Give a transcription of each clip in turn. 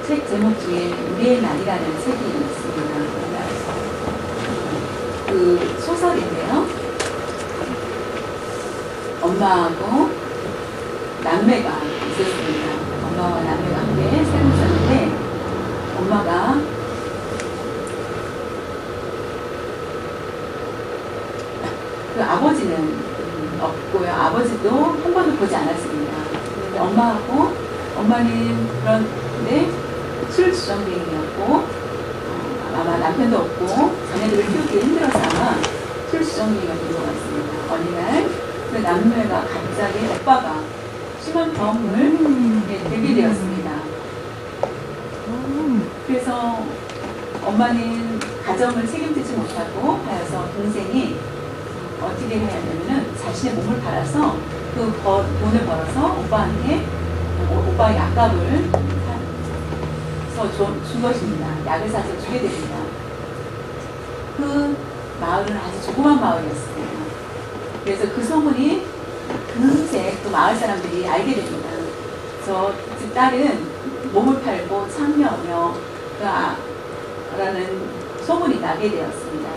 책 제목 중에 우리의 날이라는 책이 있습니다. 그 소설인데요. 엄마하고 남매가 있었습니다. 엄마와 남매가 함께 살고 있었는데 엄마가 그 아버지는 없고요. 아버지도 한 번도 보지 않았습니다. 근데 엄마는 그런데 술주정뱅이였고 아마 남편도 없고 자녀들을 키우기 힘들어서 아마 술주정뱅이가 된 것 같습니다. 어느 날 그 남매가 갑자기 오빠가 심한 병을 들게 되었습니다. 그래서 엄마는 가정을 책임지지 못하고 하여서 동생이 어떻게 해야 되냐면은 자신의 몸을 팔아서 그 돈을 벌어서 오빠한테 오빠의 약값을 사서 준 것입니다. 약을 사서 주게 됩니다. 그 마을은 아주 조그만 마을이었습니다. 그래서 그 소문이 금세 그 마을 사람들이 알게 됩니다. 저 집 딸은 몸을 팔고 창녀며 라는 소문이 나게 되었습니다.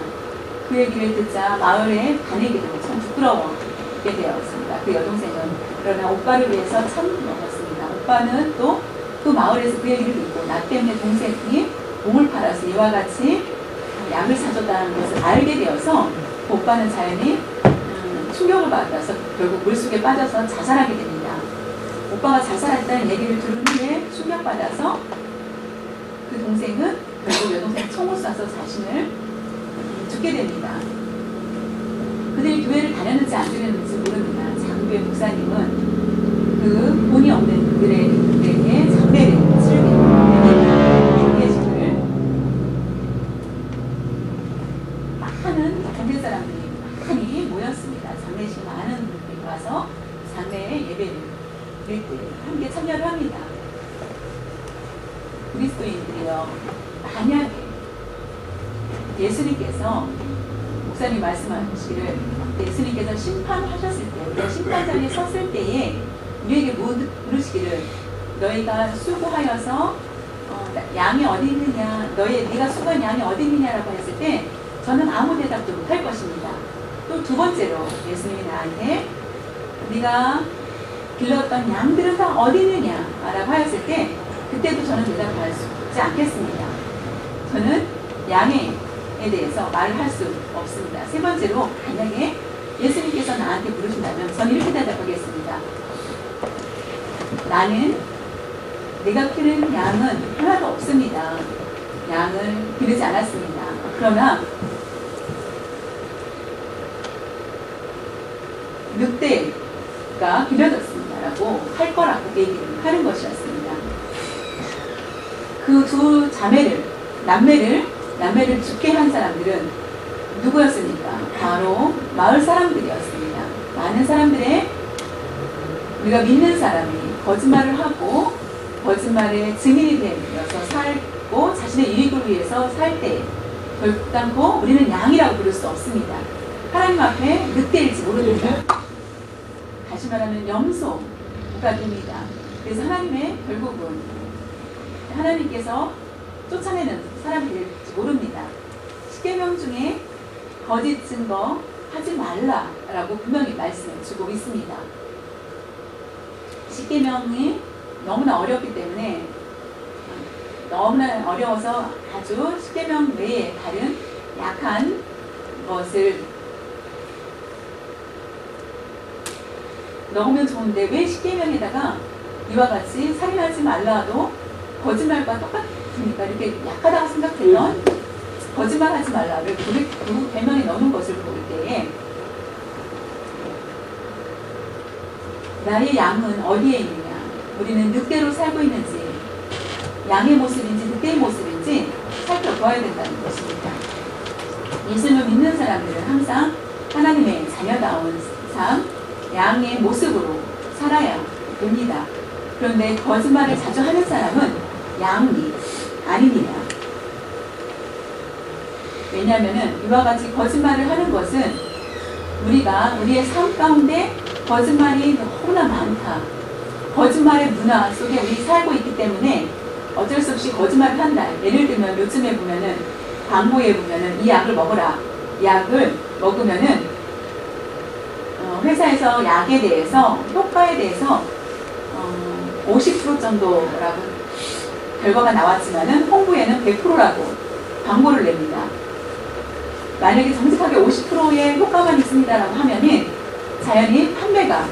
그 얘기를 듣자 마을에 다니기도 참 부끄러워하게 되었습니다. 그 여동생은. 그러나 오빠를 위해서 참먹었습니다. 오빠는 또 그 마을에서 그 얘기를 듣고 나 때문에 동생이 몸을 팔아서 이와 같이 약을 사줬다는 것을 알게 되어서 그 오빠는 자연히 충격을 받아서 결국 물속에 빠져서 자살하게 됩니다. 오빠가 자살했다는 얘기를 들은 후에 충격받아서 그 동생은 결국 여동생 총을 쏴서 자신을 죽게 됩니다. 그들이 교회를 다녔는지 안 다녔는지 모릅니다. 장교회 목사님은 그 본이 없는 그들에게 장례를 치르게 많은 경계 사람들이 많이 모였습니다. 장례식 많은 분들이 와서 장례의 예배를 드릴 때 함께 참여를 합니다. 그리스도인들이요, 만약에 예수님께서 목사님 말씀하시기를 예수님께서 심판하셨을 때, 우리가 심판자리에 섰을 때에 우리에게 물으시기를 너희가 수고하여서 양이 어디 있느냐, 네가 수고한 양이 어디 있느냐라고 했을 때 저는 아무 대답도 못할 것입니다. 또 두 번째로 예수님이 나한테 네가 길렀던 양들은 다 어디 있느냐라고 하였을 때 그때도 저는 대답할 수 있지 않겠습니다. 저는 양에 대해서 말을 할 수 없습니다. 세 번째로 만약에 예수님께서 나한테 물으신다면 저는 이렇게 대답하겠습니다. 나는 내가 기른 양은 하나도 없습니다. 양을 기르지 않았습니다. 그러나 늑대가 기르졌습니다 라고 할 거라고 얘기를 하는 것이었습니다. 그 두 남매를 죽게 한 사람들은 누구였습니까? 바로 마을 사람들이었습니다. 많은 사람들의 우리가 믿는 사람이 거짓말을 하고 거짓말의 증인이 되어서 살고 자신의 유익을 위해서 살 때 결단코 우리는 양이라고 부를 수 없습니다. 하나님 앞에 늑대일지 모릅니다. 다시 말하면 염소가 됩니다. 그래서 결국은 하나님께서 쫓아내는 사람이 될지 모릅니다. 십계명 중에 거짓 증거 하지 말라라고 분명히 말씀을 주고 있습니다. 십계명이 너무나 어렵기 때문에 너무나 어려워서 아주 십계명 외에 다른 약한 것을 넣으면 좋은데 왜 십계명에다가 이와 같이 살인하지 말라도 거짓말과 똑같으니까 이렇게 약하다고 생각했던 거짓말하지 말라를 그 계명에 넣는 것을 볼 때에 나의 양은 어디에 있느냐, 우리는 늑대로 살고 있는지 양의 모습인지 늑대의 모습인지 살펴보아야 된다는 것입니다. 예수님을 믿는 사람들은 항상 하나님의 자녀다운 삶, 양의 모습으로 살아야 됩니다. 그런데 거짓말을 자주 하는 사람은 양이 아닙니다. 왜냐하면 이와 같이 거짓말을 하는 것은 우리가 우리의 삶 가운데 거짓말이 너무나 많다. 거짓말의 문화 속에 우리 살고 있기 때문에 어쩔 수 없이 거짓말을 한다. 예를 들면 요즘에 보면은 광고에 보면은 이 약을 먹어라. 약을 먹으면은 회사에서 약에 대해서 효과에 대해서 50% 정도라고 결과가 나왔지만은 홍보에는 100%라고 광고를 냅니다. 만약에 정직하게 50%의 효과만 있습니다라고 하면은 자연히 판매가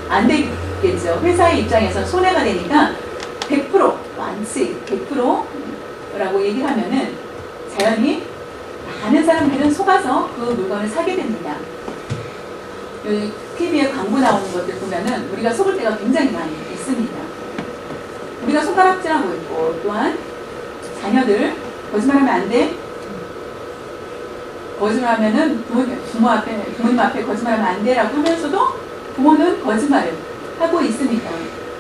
안 되겠죠. 회사의 입장에서 손해가 되니까 100% 완치 100%라고 얘기를 하면은 자연히 많은 사람들은 속아서 그 물건을 사게 됩니다. 여기 TV에 광고 나오는 것들 보면은 우리가 속을 때가 굉장히 많이 있습니다. 우리가 손가락질하고 있고 또한 자녀들 거짓말하면 안 돼. 거짓말하면은 부모님 앞에 거짓말하면 안 돼라고 하면서도 부모는 거짓말을 하고 있습니다.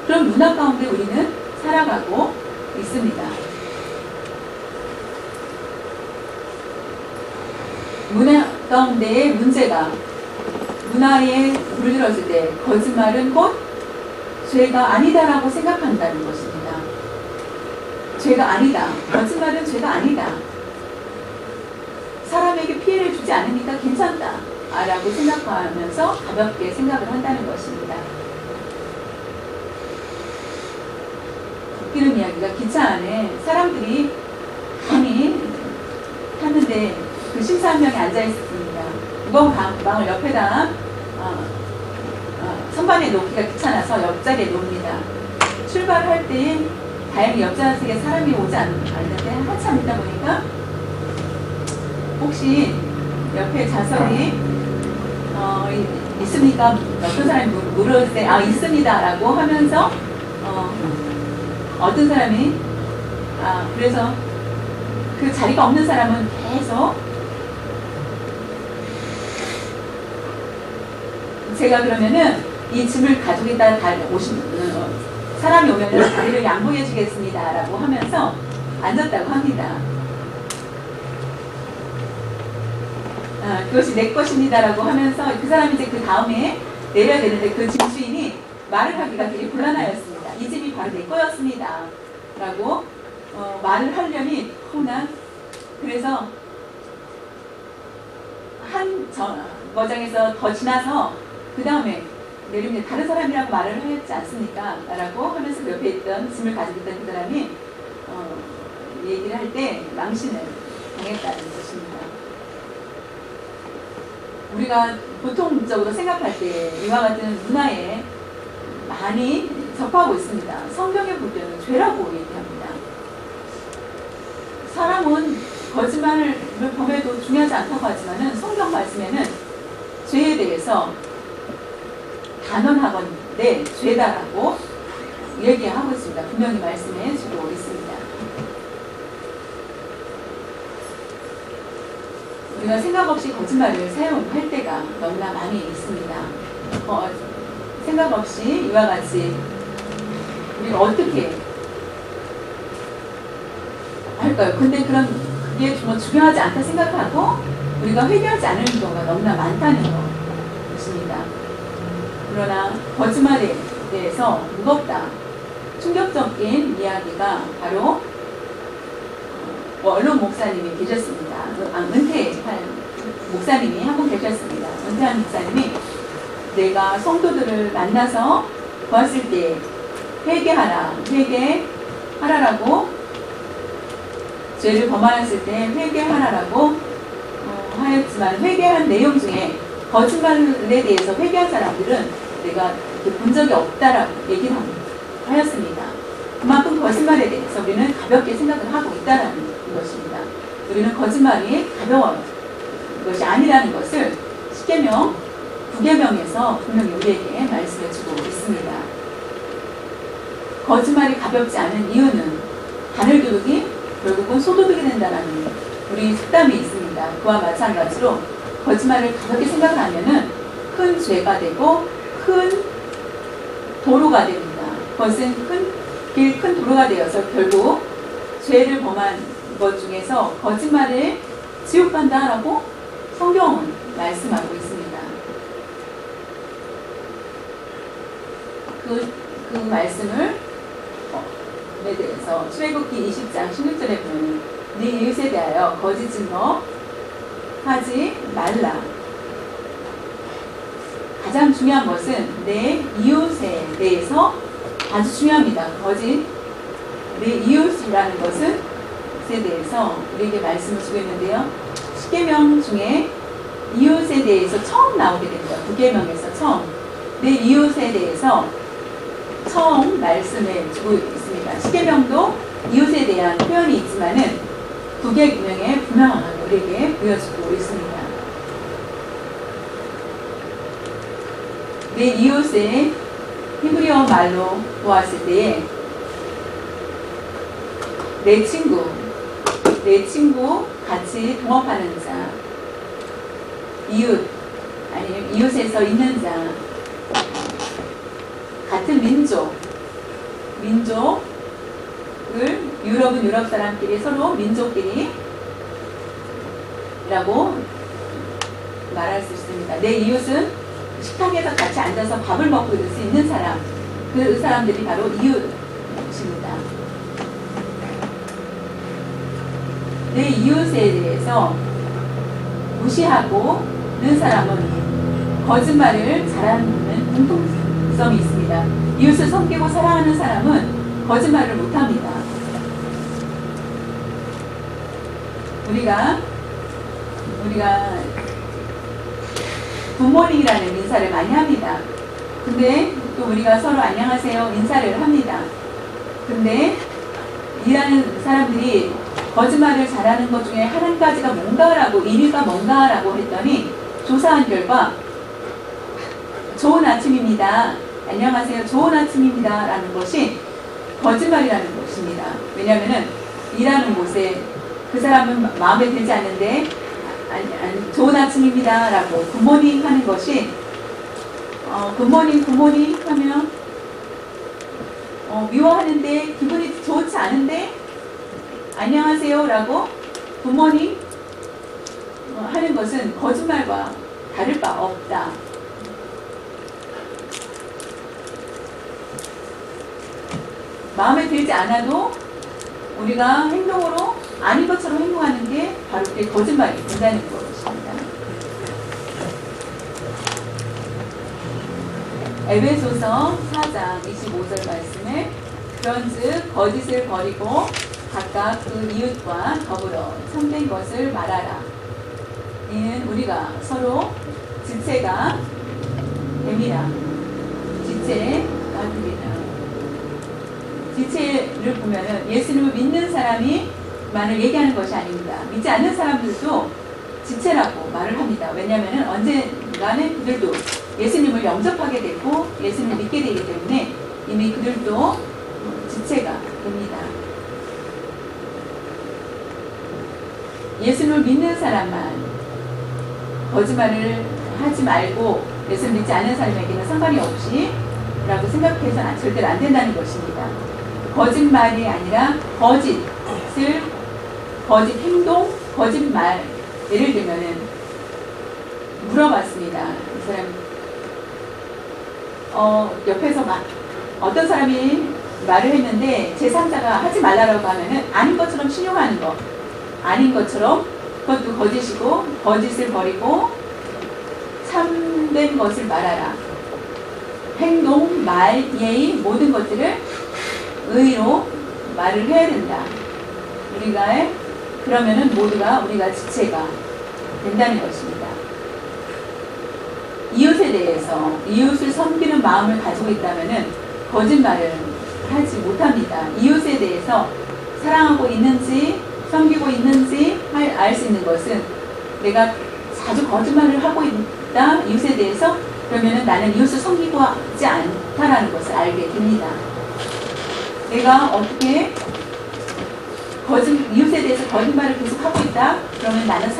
그런 문화 가운데 우리는 살아가고 있습니다. 문화 가운데의 문제가 문화에 물들었을 때 거짓말은 곧 죄가 아니다라고 생각한다는 것입니다. 죄가 아니다. 거짓말은 죄가 아니다. 사람에게 피해를 주지 않으니까 괜찮다 라고 생각하면서 가볍게 생각을 한다는 것입니다. 웃기는 이야기가 기차 안에 사람들이 많이 탔는데 그 심사 한 명이 앉아 있습니다. 무거운 가방을 옆에다 선반에 놓기가 귀찮아서 옆자리에 놓습니다. 출발할 때 다행히 옆좌석에 사람이 오지 않는데 한참 있다 보니까 혹시 옆에 좌석이 있습니까? 어떤 사람이 물을 때 있습니다 라고 하면서 어떤 사람이 그래서 그 자리가 없는 사람은 계속 제가 그러면은 이 짐을 가지고 있다 사람이 오면은 자리를 양보해 주겠습니다 라고 하면서 앉았다고 합니다. 그것이 내 것입니다 라고 하면서 그 사람이 이제 그 다음에 내려야 되는데 그 짐 주인이 말을 하기가 되게 곤란하였습니다. 이 짐이 바로 내 거였습니다 라고 말을 하려니 그래서 한 거장에서 더 지나서 그 다음에 내리면 다른 사람이라고 말을 하였지 않습니까? 라고 하면서 그 옆에 있던 짐을 가지고 있던 그 사람이 얘기를 할 때 망신을 당했다는 것입니다. 우리가 보통적으로 생각할 때 이와 같은 문화에 많이 접하고 있습니다. 성경에 볼 때는 죄라고 얘기합니다. 사람은 거짓말을 범해도 중요하지 않다고 하지만은 성경 말씀에는 죄에 대해서 단언하건대 죄다라고 얘기하고 있습니다. 분명히 말씀해 주고 있습니다. 우리가 생각 없이 거짓말을 사용할 때가 너무나 많이 있습니다. 생각 없이 이와 같이 우리가 어떻게 할까요? 근데 그게 정말 중요하지 않다 생각하고 우리가 회개하지 않는 경우가 너무나 많다는 것입니다. 그러나 거짓말에 대해서 무겁다, 충격적인 이야기가 바로 원룸 목사님이 계셨습니다. 은퇴한 목사님이 한 분 계셨습니다. 은퇴한 목사님이 내가 성도들을 만나서 보았을 때 회개하라라고 죄를 범하였을 때 회개하라라고 하였지만 회개한 내용 중에 거짓말에 대해서 회개한 사람들은 내가 본 적이 없다라고 얘기를 하였습니다. 그만큼 거짓말에 대해서 우리는 가볍게 생각을 하고 있다는 것입니다. 우리는 거짓말이 가벼운 것이 아니라는 것을 10계명, 9계명에서 분명히 우리에게 말씀해 주고 있습니다. 거짓말이 가볍지 않은 이유는 바늘도둑이 결국은 소도둑이 된다는 우리 속담이 있습니다. 그와 마찬가지로 거짓말을 가볍게 생각을 하면은 큰 죄가 되고 큰 도로가 됩니다. 그것은 큰 도로가 되어서 결국 죄를 범한 것 중에서 거짓말을 지옥 간다라고 성경은 말씀하고 있습니다. 그 말씀을 그래서 출애굽기 20장 16절에 보면 네 이웃에 대하여 거짓 증거 하지 말라. 가장 중요한 것은 내 이웃에 대해서 아주 중요합니다. 거짓 내 이웃이라는 것은 에 대해서 우리에게 말씀을 주고 있는데요. 10계명 중에 이웃에 대해서 처음 나오게 됩니다. 9계명에서 처음 내 이웃에 대해서 처음 말씀을 주고 있습니다. 10계명도 이웃에 대한 표현이 있지만은 9계명에 분명하게 우리에게 보여주고 있습니다. 내 이웃의 히브리어 말로 보았을 때에 내 친구 같이 동업하는 자, 이웃 아니면 이웃에서 있는 자, 같은 민족을 유럽은 유럽 사람끼리 서로 민족끼리 라고 말할 수 있습니다. 내 이웃은 식탁에서 같이 앉아서 밥을 먹고 있을 수 있는 사람, 그 사람들이 바로 이웃입니다. 내 이웃에 대해서 무시하고는 사람은 거짓말을 잘하는 공통점이 있습니다. 이웃을 섬기고 사랑하는 사람은 거짓말을 못합니다. 우리가 굿모닝이라는 인사를 많이 합니다. 근데 또 우리가 서로 안녕하세요 인사를 합니다. 근데 일하는 사람들이 거짓말을 잘하는 것 중에 한 가지가 뭔가라고, 1위가 뭔가라고 했더니 조사한 결과 좋은 아침입니다. 안녕하세요. 좋은 아침입니다. 라는 것이 거짓말이라는 것입니다. 왜냐하면 일하는 곳에 그 사람은 마음에 들지 않는데 좋은 아침입니다. 라고 굿모닝 하는 것이 굿모닝 하면 미워하는데 기분이 좋지 않은데 안녕하세요 라고 굿모닝 하는 것은 거짓말과 다를 바 없다. 마음에 들지 않아도 우리가 행동으로 아닌 것처럼 행동하는 게 바로 그게 거짓말이 된다는 것입니다. 에베소서 4장 25절 말씀에 그런즉 거짓을 버리고 각각 그 이웃과 더불어 참된 것을 말하라. 이는 우리가 서로 지체가 됩니다. 지체가 됩니다. 지체를 보면은 예수님을 믿는 사람이 만을 얘기하는 것이 아닙니다. 믿지 않는 사람들도 지체라고 말을 합니다. 왜냐하면 언젠가는 그들도 예수님을 영접하게 되고 예수님을 믿게 되기 때문에 이미 그들도 지체가 됩니다. 예수님을 믿는 사람만 거짓말을 하지 말고 예수를 믿지 않는 사람에게는 상관이 없이 라고 생각해서는 절대로 안 된다는 것입니다. 거짓말이 아니라 거짓 행동, 거짓말. 예를 들면은 물어봤습니다. 이 사람 옆에서 막 어떤 사람이 말을 했는데 제3자가 하지 말라고 하면은 아닌 것처럼 신용하는 거, 아닌 것처럼 그것도 거짓이고 거짓을 버리고 참된 것을 말하라. 행동, 말, 예의 모든 것들을 의로 말을 해야 된다. 그러면은 모두가 우리가 지체가 된다는 것입니다. 이웃에 대해서 이웃을 섬기는 마음을 가지고 있다면은 거짓말을 하지 못합니다. 이웃에 대해서 사랑하고 있는지 섬기고 있는지 알 수 있는 것은 내가 자주 거짓말을 하고 있다 이웃에 대해서 그러면은 나는 이웃을 섬기고 하지 않다라는 것을 알게 됩니다. 내가 어떻게 이웃에 대해서 거짓말을 계속 하고 있다? 그러면 나는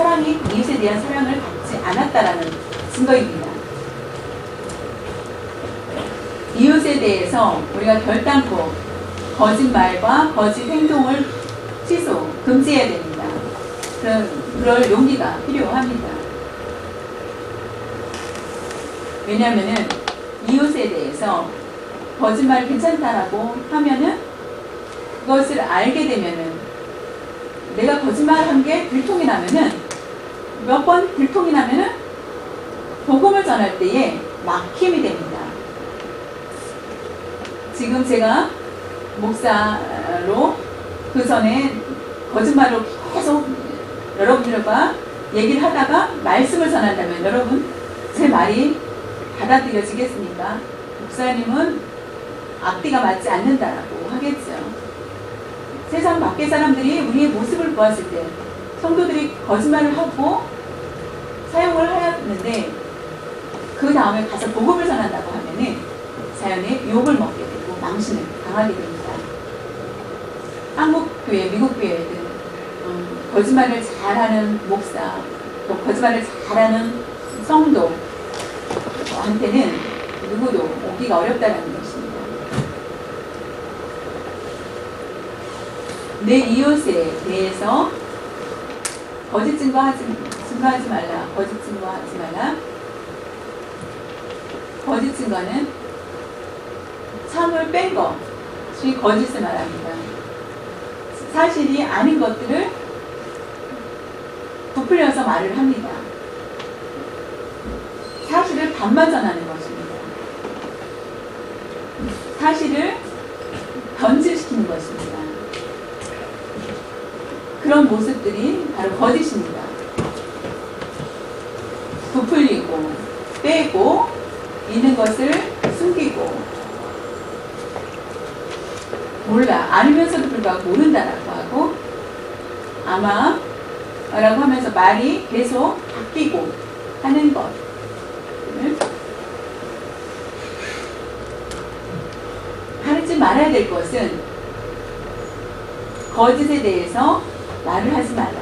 이웃에 대한 사랑을 받지 않았다라는 증거입니다. 이웃에 대해서 우리가 결단코 거짓말과 거짓 행동을 금지해야 됩니다. 그럴 용기가 필요합니다. 왜냐하면은 이웃에 대해서 거짓말 괜찮다라고 하면은 그것을 알게 되면은 내가 거짓말한 게 들통이 나면은 몇 번 들통이 나면은 복음을 전할 때에 막힘이 됩니다. 지금 제가 목사로 그 전에 거짓말로 계속 여러분들과 얘기를 하다가 말씀을 전한다면 여러분 제 말이 받아들여지겠습니까? 목사님은 앞뒤가 맞지 않는다라고 하겠죠. 세상 밖의 사람들이 우리의 모습을 보았을 때 성도들이 거짓말을 하고 사용을 하였는데 그 다음에 가서 복음을 전한다고 하면은 자연히 욕을 먹게 되고 망신을 당하게 됩니다. 한국 교회, 미국 교회든 거짓말을 잘하는 목사, 또 거짓말을 잘하는 성도한테는 누구도 오기가 어렵다는 것입니다. 내 이웃에 대해서 거짓 증거하지 말라. 거짓 증거하지 말라. 거짓 증거는 참을 뺀 것이 거짓을 말합니다. 사실이 아닌 것들을 부풀려서 말을 합니다. 사실을 반만 전하는 것입니다. 사실을 변질시키는 것입니다. 그런 모습들이 바로 거짓입니다. 부풀리고 빼고 있는 것을 숨기고 몰라 알면서도 불구하고 모른다라고 하고 아마 라고 하면서 말이 계속 바뀌고 하는 것. 하지 말아야 될 것은 거짓에 대해서 말을 하지 말라.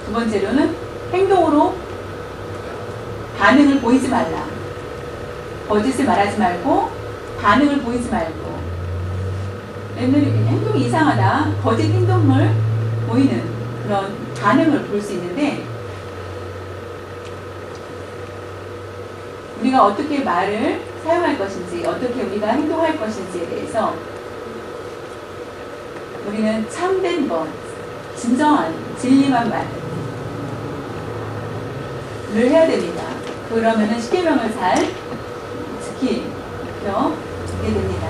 두 번째로는 행동으로 반응을 보이지 말라. 거짓을 말하지 말고 반응을 보이지 말고. 행동이 이상하다. 거짓 행동을 보이는 그런 반응을 볼 수 있는데 우리가 어떻게 말을 사용할 것인지 어떻게 우리가 행동할 것인지에 대해서 우리는 참된 것, 진정한 진리만 말을 해야 됩니다. 그러면은 십계명을 잘 지키게 됩니다.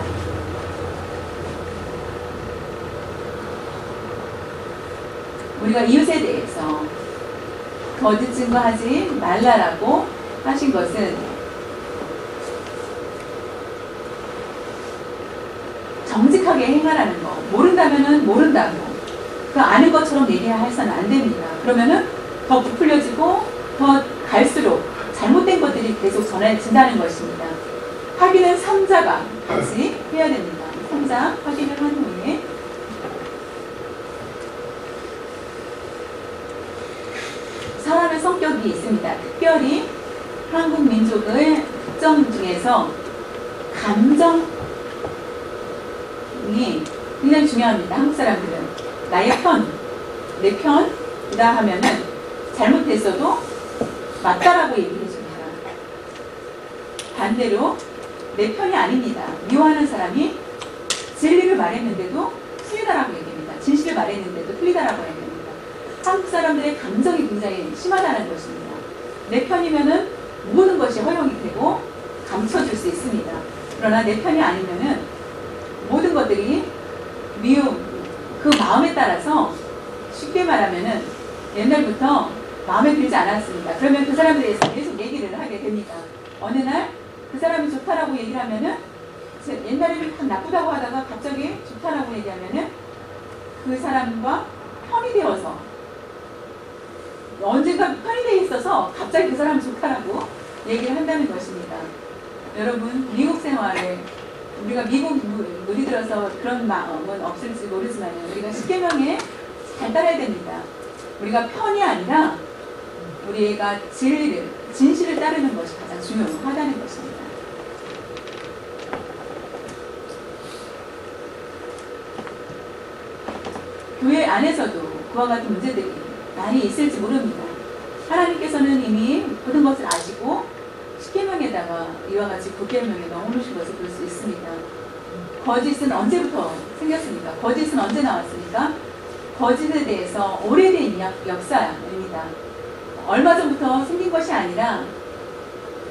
우리가 이웃에 대해서 거짓 증거하지 말라라고 하신 것은 정직하게 행하라는 거. 모른다면은 모른다고 그 아는 것처럼 얘기해서는 안 됩니다. 그러면은 더 부풀려지고 더 갈수록 잘못된 것들이 계속 전해진다는 것입니다. 확인은 3자가 같이 해야 됩니다. 3자 확인을 한 후에 사람의 성격이 있습니다. 특별히 한국 민족의 특성 중에서 감정이 굉장히 중요합니다. 한국 사람들은 나의 편, 내 편이다 하면은 잘못했어도 맞다라고 얘기해 줍니다. 반대로 내 편이 아닙니다. 미워하는 사람이 진리를 말했는데도 틀리다라고 얘기합니다. 진실을 말했는데도 틀리다라고 얘기합니다. 한국 사람들의 감정이 굉장히 심하다는 것입니다. 내 편이면은 모든 것이 허용이 되고 감춰줄 수 있습니다. 그러나 내 편이 아니면은 모든 것들이 미움, 그 마음에 따라서 쉽게 말하면은 옛날부터 마음에 들지 않았습니다. 그러면 그 사람에 대해서 계속 얘기를 하게 됩니다. 어느 날 그 사람이 좋다라고 얘기를 하면은 옛날에는 참 나쁘다고 하다가 갑자기 좋다라고 얘기하면은 그 사람과 편이 되어서 언젠가 편이 되어 있어서 갑자기 그 사람이 좋다라고 얘기를 한다는 것입니다. 여러분 미국 생활에 우리가 미국 물이 들어서 그런 마음은 없을지 모르지만 우리가 십계명에 잘 따라야 됩니다. 우리가 편이 아니라 우리가 진리를, 진실을 따르는 것이 가장 중요하다는 것입니다. 교회 안에서도 그와 같은 문제들이 많이 있을지 모릅니다. 하나님께서는 이미 모든 것을 아시고 십계명에다가 이와 같이 9계명에 넣어놓으신 것을 볼 수 있습니다. 거짓은 언제부터 생겼습니까? 거짓은 언제 나왔습니까? 거짓에 대해서 오래된 역사입니다. 얼마 전부터 생긴 것이 아니라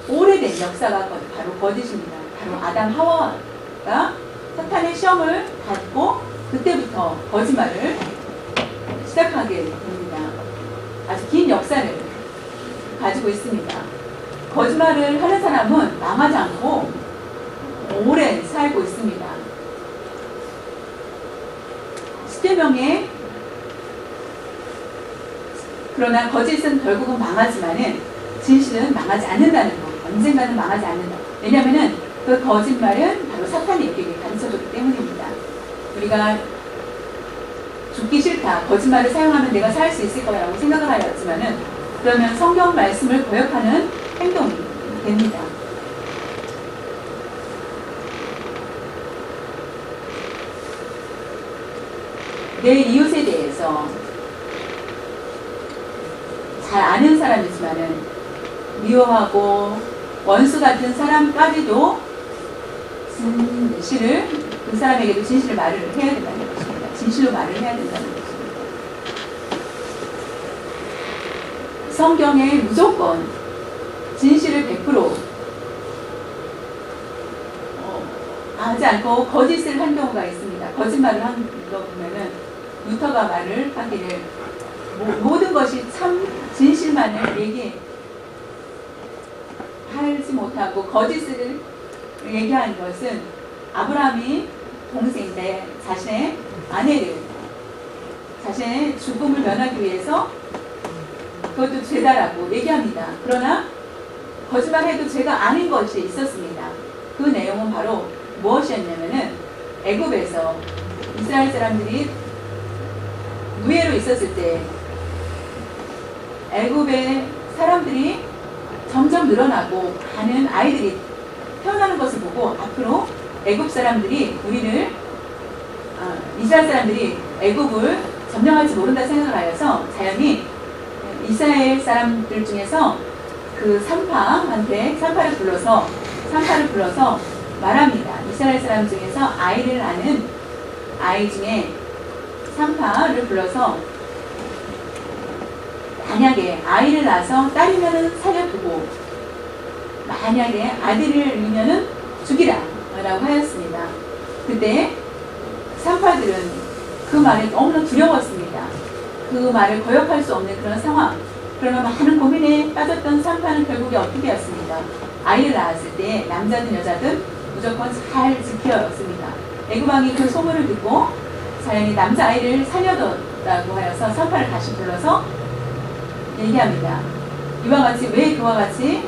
오래된 역사가 바로 거짓입니다. 바로 아담 하와가 사탄의 시험을 받고 그때부터 거짓말을 시작하게 됩니다. 아주 긴 역사를 가지고 있습니다. 거짓말을 하는 사람은 망하지 않고 오래 살고 있습니다. 십계명에 그러나 거짓은 결국은 망하지만은 진실은 망하지 않는다는 것. 언젠가는 망하지 않는다. 왜냐하면은 그 거짓말은 바로 사탄이 우리에게 가르쳐줬기 때문입니다. 우리가 죽기 싫다. 거짓말을 사용하면 내가 살 수 있을 거라고 생각을 하였지만은 그러면 성경 말씀을 거역하는 행동이 됩니다. 내 이웃에 대해서 잘 아는 사람이지만은 미워하고 원수 같은 사람까지도 진실을 그 사람에게도 진실을 말을 해야 된다는 것입니다. 진실로 말을 해야 된다는 것입니다. 성경에 무조건 진실을 100% 하지 않고 거짓을 한 경우가 있습니다. 거짓말을 한 거 보면은 루터가 말을 하기를 모든 것이 참 진실만을 얘기하지 못하고 거짓을 얘기한 것은 아브라함이 동생인데 자신의 아내를 자신의 죽음을 면하기 위해서 그것도 죄다라고 얘기합니다. 그러나 거짓말해도 죄가 아닌 것이 있었습니다. 그 내용은 바로 무엇이었냐면은 애굽에서 이스라엘 사람들이 노예로 있었을 때 애굽의 사람들이 점점 늘어나고 많은 아이들이 태어나는 것을 보고 앞으로 애굽 사람들이 이스라엘 사람들이 애굽을 점령할지 모른다 생각을 하여서 자연히 이스라엘 사람들 중에서 그 산파를 불러서 말합니다. 이스라엘 사람 중에서 아이를 낳는 아이 중에 산파를 불러서 만약에 아이를 낳아서 딸이면은 살려두고 만약에 아들이면은 죽이라 라고 하였습니다. 그때 산파들은 그 말에 너무나 두려웠습니다. 그 말을 거역할 수 없는 그런 상황. 그러나 많은 고민에 빠졌던 산파는 결국에 어떻게 되었습니까? 아이를 낳았을 때 남자든 여자든 무조건 잘 지켜였습니다. 애굽왕이 그 소문을 듣고 자연히 남자아이를 살려뒀다고 하여서 산파를 다시 불러서 얘기합니다. 이와 같이 왜 그와 같이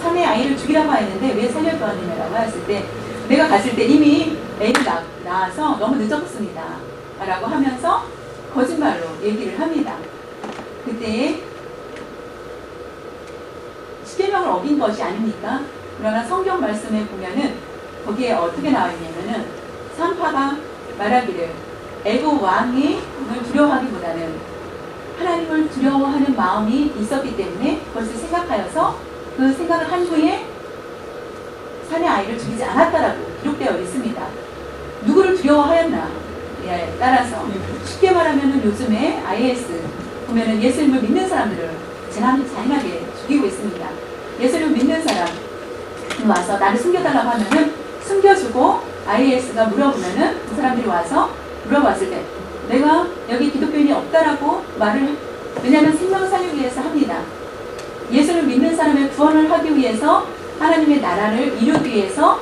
사내 아이를 죽이라고 했는데 왜 살려두었느냐라고 하였을 때 내가 갔을 때 이미 애를 낳아서 너무 늦었습니다. 라고 하면서 거짓말로 얘기를 합니다. 그때 십계명을 어긴 것이 아닙니까? 그러나 성경 말씀에 보면은 거기에 어떻게 나와 있냐면은 산파가 말하기를 애굽 왕을 두려워하기보다는 하나님을 두려워하는 마음이 있었기 때문에 그것을 생각하여서 그 생각을 한 후에 사내 아이를 죽이지 않았다라고 기록되어 있습니다. 누구를 두려워하였나? 예, 따라서 쉽게 말하면 요즘에 IS 보면은 예수님을 믿는 사람들을 잔인하게 죽이고 있습니다. 예수님을 믿는 사람 와서 나를 숨겨달라고 하면은 숨겨주고 IS가 물어보면은 그 사람들이 와서 물어봤을 때 내가 여기 기독교인이 없다라고 말을 왜냐하면 생명을 살리기 위해서 합니다. 예수를 믿는 사람의 구원을 하기 위해서 하나님의 나라를 이루기 위해서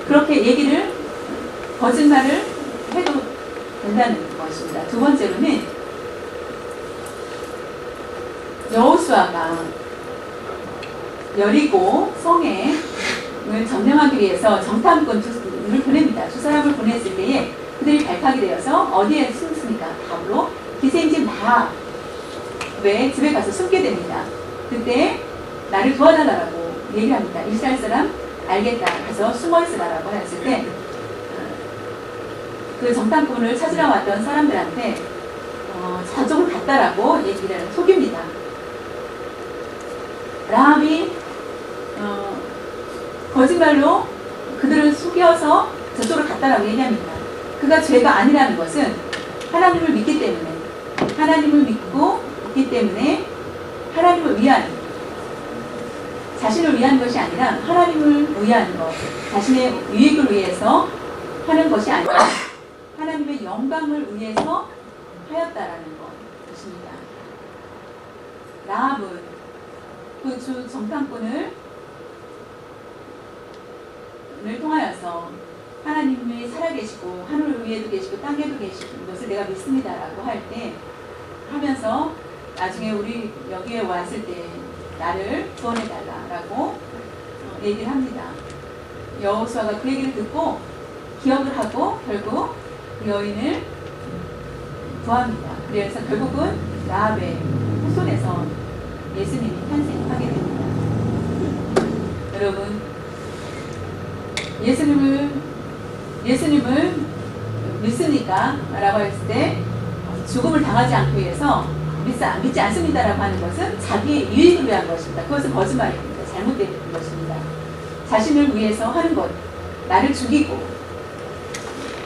그렇게 거짓말을 해도 된다는 것입니다. 두 번째로는 여호수아가 여리고 성에 점령하기 위해서 정탐꾼을 보냅니다. 두 사람을 보냈을 때에 그들이 발탁이 되어서 어디에 숨습니까? 바로 기생집 나합의 집에 가서 숨게 됩니다. 그때 나를 도와달라고 얘기를 합니다. 이스라엘 사람 알겠다. 가서 숨어있으라라고 했을 때 그 정탐꾼을 찾으러 왔던 사람들한테 저쪽을 갔다라고 얘기를 속입니다. 라합이 거짓말로 그들을 섞여서 저쪽으로 갔다라고 얘기합니다. 그가 죄가 아니라는 것은 하나님을 믿기 때문에, 하나님을 믿고 있기 때문에 하나님을 위한, 자신을 위한 것이 아니라 하나님을 위한 것, 자신의 유익을 위해서 하는 것이 아니라 하나님의 영광을 위해서 하였다라는 것입니다. 라합은 그 주 정탐꾼을 통하여서 하나님이 살아계시고 하늘 위에도 계시고 땅에도 계시는 것을 내가 믿습니다라고 할 때 하면서 나중에 우리 여기에 왔을 때 나를 구원해달라라고 얘기를 합니다. 여호수아가 그 얘기를 듣고 기억을 하고 결국 그 여인을 구합니다. 그래서 결국은 라합의 후손에서 예수님이 탄생하게 됩니다. 여러분, 예수님을 믿습니까? 라고 했을 때 죽음을 당하지 않기 위해서 믿지 않습니다라고 하는 것은 자기의 유익을 위한 것입니다. 그것은 거짓말입니다. 잘못된 것입니다. 자신을 위해서 하는 것, 나를 죽이고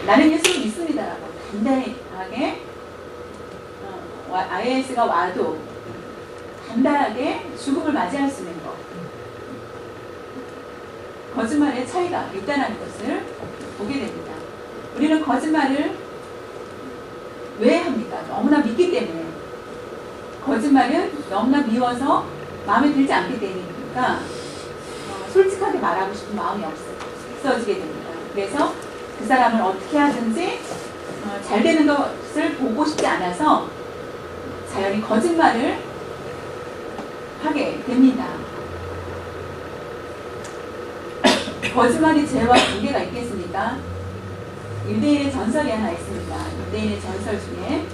나는 예수를 믿습니다라고 단단하게 IS가 와도 단단하게 죽음을 맞이할 수 있는 것, 거짓말의 차이가 있다는 것을 보게 됩니다. 우리는 거짓말을 왜 합니까? 너무나 믿기 때문에. 거짓말은 너무나 미워서 마음에 들지 않게 되니까 솔직하게 말하고 싶은 마음이 없어지게 됩니다. 그래서 그 사람을 어떻게 하든지 잘 되는 것을 보고 싶지 않아서 자연히 거짓말을 하게 됩니다. 거짓말이 죄와 관계가 있겠습니까? 유대인의 전설이 하나 있습니다. 유대인의 전설 중에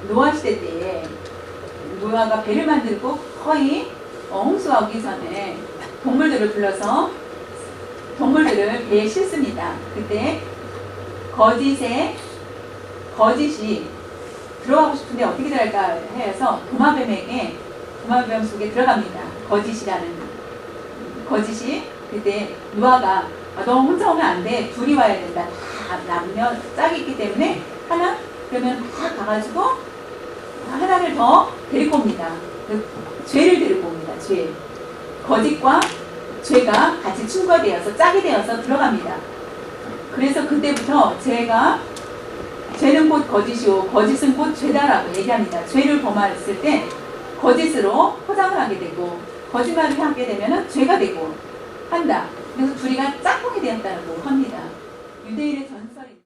노아 시대 때에 노아가 배를 만들고 거의 홍수가 오기 전에 동물들을 불러서 동물들을 배에 싣습니다. 그때 거짓이 들어가고 싶은데 어떻게 들어갈까 해서 도마뱀 속에 들어갑니다. 거짓이 그때 노아가 너 혼자 오면 안 돼. 둘이 와야 된다. 다 남녀 짝이 있기 때문에 그러면 다 가가지고 하나를 더 데리고 옵니다. 죄를 데리고 옵니다. 거짓과 죄가 같이 충돌되어서 짝이 되어서 들어갑니다. 그래서 그때부터 죄는 곧 거짓이요 거짓은 곧 죄다라고 얘기합니다. 죄를 범했을 때 거짓으로 포장을 하게 되고 거짓말을 하게 되면 죄가 되고 한다. 그래서 둘이가 짝꿍이 되었다고 합니다. 유대인의 전설입니다.